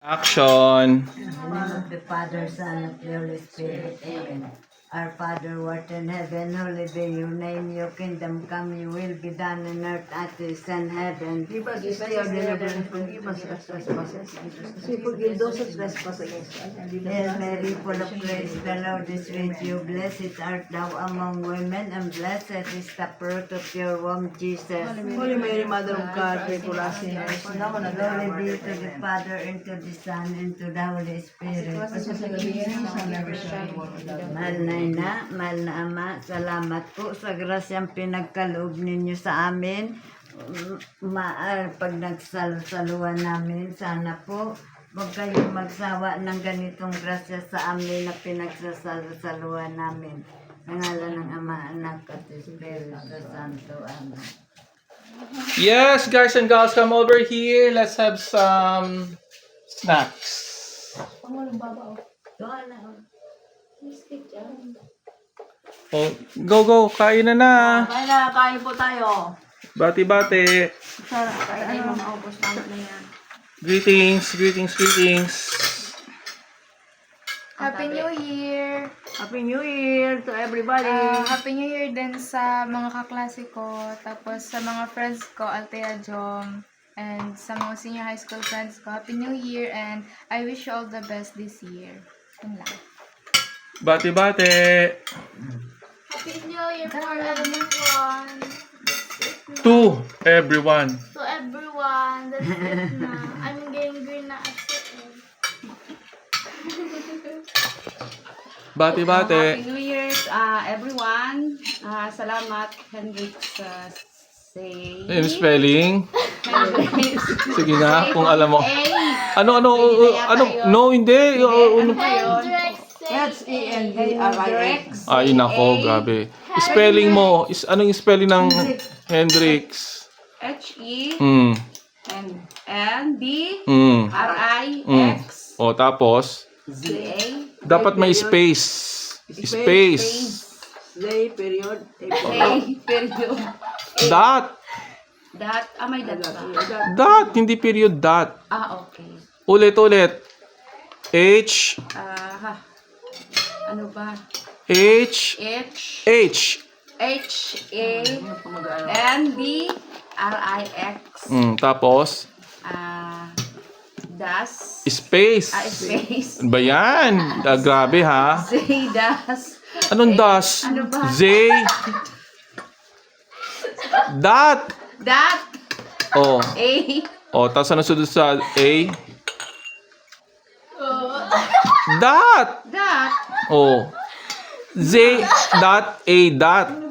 Action. In the name of the Father, Son, and the Holy Spirit. Amen. Our Father, who art in heaven, hallowed be your name. Your kingdom come, your will be done on earth as it is in heaven. Give us this day our daily bread, and forgive us our trespasses, as we forgive those who trespass against us. And lead us Hail not Mary, into full of temptation, grace, the Lord is with you. Blessed art thou among women, and blessed is the fruit of your womb, Jesus. Holy Mary, Mother of God, pray for us sinners, now and at the hour Glory of be our to the death. Father, and to the Son, and to the Holy Spirit. Mahal na ina, mahal na ama, salamat po sa grasyang pinagkaloob ninyo sa amin. Pag nagsalusaluan namin, sana po huwag kayong magsawa ng ganitong grasya sa amin na pinagsasalusaluan namin. Sa ngalan ng Ama, Anak, at Espiritu Santo. Amen. Yes, guys and gals, come over here. Let's have some snacks. Doon na. Oh, go. Kain na. Kaya na, kain po tayo. Bati-bati. Sarap, kaya ano, maubos namin na yan. Greetings. Happy New Year! Happy New Year to everybody! Happy New Year din sa mga kaklase ko, tapos sa mga friends ko, Althea Jom, and sa mga senior high school friends ko. Happy New Year and I wish you all the best this year. Yun lang. Bati-bati. Happy New Year for everyone! To everyone. To everyone, that's it na. I'm getting green na at Bati-bati. Happy New Year, everyone. Salamat, Hendrik, sa say. Yung spelling. Hendrik. Sige nga, kung alam mo. Ano, Sige, no, hindi. Ano ba yun? H-E-N-D-R-I-X. Ay, nako, grabe. Spelling mo, anong spelling ng Hendrix? H-E Hmm. N-D-R-I-X. O, tapos, C-A. dapat may space. Space. Day, period. A. Period. Dot. Dot. May dot ba? Dot, hindi period, dot. Okay. Ulit. H, Ano ba? H, H. H. H-A-N-D-R-I-X. Tapos, Das. space. Space. Ano ba yan? Grabe ha. Z. Das. Anong das? Ano ba? Z. Dot. Dot. O. A. Tapos ano sunod sa A? Dot. Dot. O. Z. Dot. A. Dot.